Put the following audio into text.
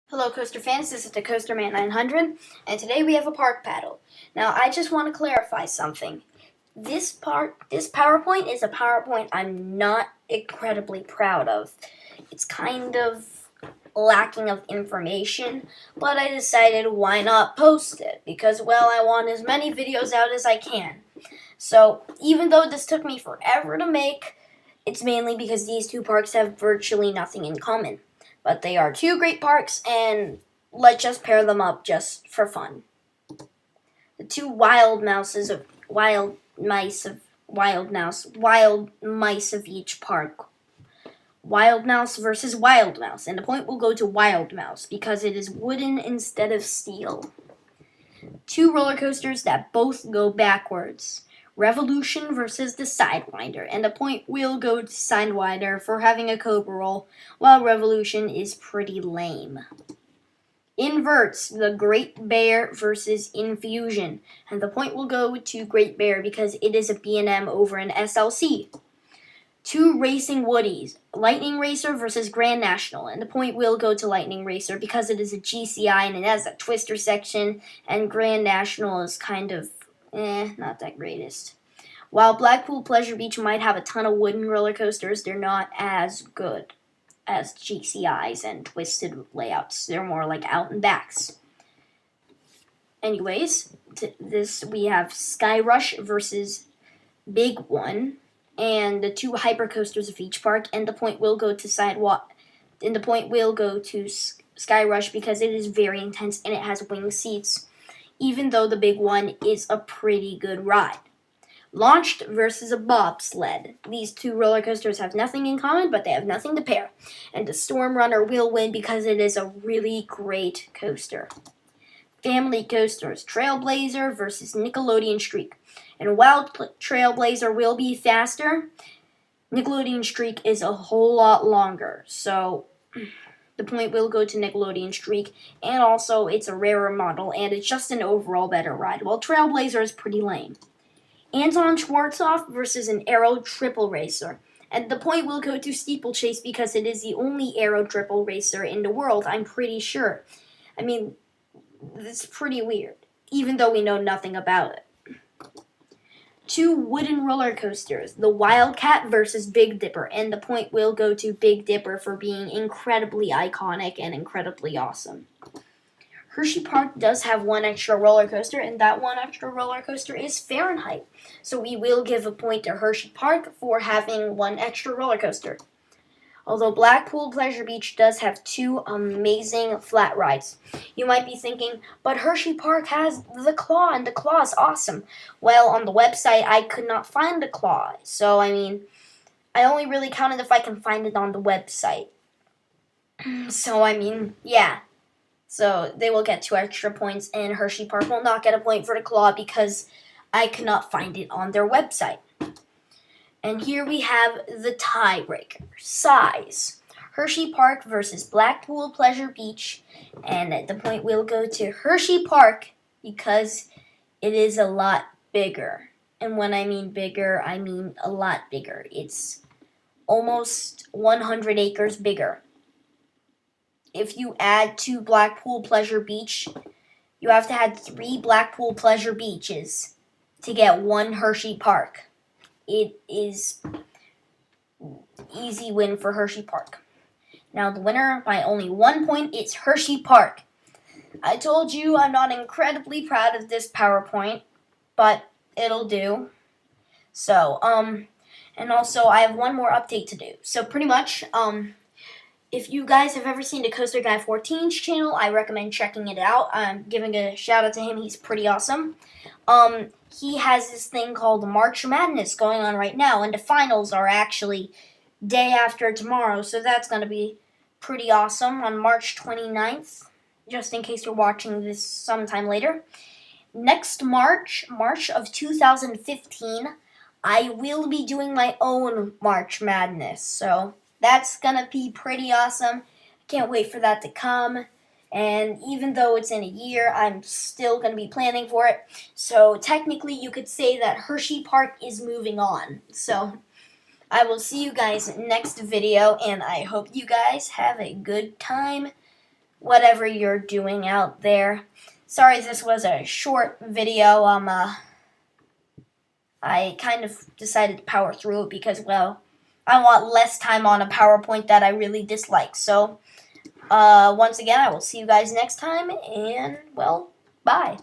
Hello Coaster fans, this is the Coaster Man 900, and today we have a park paddle. Now I just want to clarify something. This PowerPoint is a PowerPoint I'm not incredibly proud of. It's kind of lacking of information, but I decided why not post it, because well, I want as many videos out as I can. So even though this took me forever to make, it's mainly because these two parks have virtually nothing in common. But they are two great parks, and let's just pair them up just for fun. The two wild mice of each park. Wild mouse versus wild mouse, and the point will go to wild mouse because it is wooden instead of steel. Two roller coasters that both go backwards. Revolution versus the Sidewinder, and the point will go to Sidewinder for having a cobra roll, while Revolution is pretty lame. Inverts, the Great Bear versus Infusion, and the point will go to Great Bear because it is a B&M over an SLC. Two racing Woodies, Lightning Racer versus Grand National, and the point will go to Lightning Racer because it is a GCI and it has a twister section, and Grand National is kind of not that greatest. While Blackpool Pleasure Beach might have a ton of wooden roller coasters, they're not as good as GCIs and twisted layouts. They're more like out and backs. Anyways, we have Sky Rush versus Big One, and the two hyper coasters of each park, and the point will go to Sky Rush because it is very intense and it has wing seats, even though the Big One is a pretty good ride. Launched versus a bobsled. These two roller coasters have nothing in common, but they have nothing to pair. And the Storm Runner will win because it is a really great coaster. Family coasters. Trailblazer versus Nickelodeon Streak. And while Trailblazer will be faster, Nickelodeon Streak is a whole lot longer. So the point will go to Nickelodeon Streak, and also it's a rarer model, and it's just an overall better ride, while Trailblazer is pretty lame. Anton Schwarzkopf versus an Aero Triple Racer, and the point will go to Steeplechase because it is the only Aero Triple Racer in the world, I'm pretty sure. I mean, it's pretty weird, even though we know nothing about it. Two wooden roller coasters, the Wildcat versus Big Dipper, and the point will go to Big Dipper for being incredibly iconic and incredibly awesome. Hersheypark does have one extra roller coaster, and that one extra roller coaster is Fahrenheit. So we will give a point to Hersheypark for having one extra roller coaster. Although Blackpool Pleasure Beach does have two amazing flat rides. You might be thinking, but Hersheypark has the Claw, and the Claw is awesome. Well, on the website, I could not find the Claw. So, I mean, I only really counted if I can find it on the website. So, I mean, yeah. So, they will get 2 extra points, and Hersheypark will not get a point for the Claw because I could not find it on their website. And here we have the tiebreaker. Size. Hersheypark versus Blackpool Pleasure Beach. And the point will go to Hersheypark because it is a lot bigger. And when I mean bigger, I mean a lot bigger. It's almost 100 acres bigger. If you add 2 Blackpool Pleasure Beach, you have to add 3 Blackpool Pleasure Beaches to get 1 Hersheypark. It is easy win for Hersheypark. Now the winner by only 1 point is Hersheypark. I told you I'm not incredibly proud of this PowerPoint, but it'll do. So, and also I have one more update to do. So pretty much, if you guys have ever seen the Coaster Guy 14's channel, I recommend checking it out. I'm giving a shout out to him. He's pretty awesome. He has this thing called March Madness going on right now, and the finals are actually day after tomorrow, so that's going to be pretty awesome on March 29th, just in case you're watching this sometime later. Next March of 2015, I will be doing my own March Madness, so that's going to be pretty awesome. Can't wait for that to come. And even though it's in a year, I'm still going to be planning for it. So technically, you could say that Hersheypark is moving on. So I will see you guys next video, and I hope you guys have a good time whatever you're doing out there. Sorry this was a short video. I kind of decided to power through it because, well, I want less time on a PowerPoint that I really dislike. So, once again, I will see you guys next time, and, well, bye.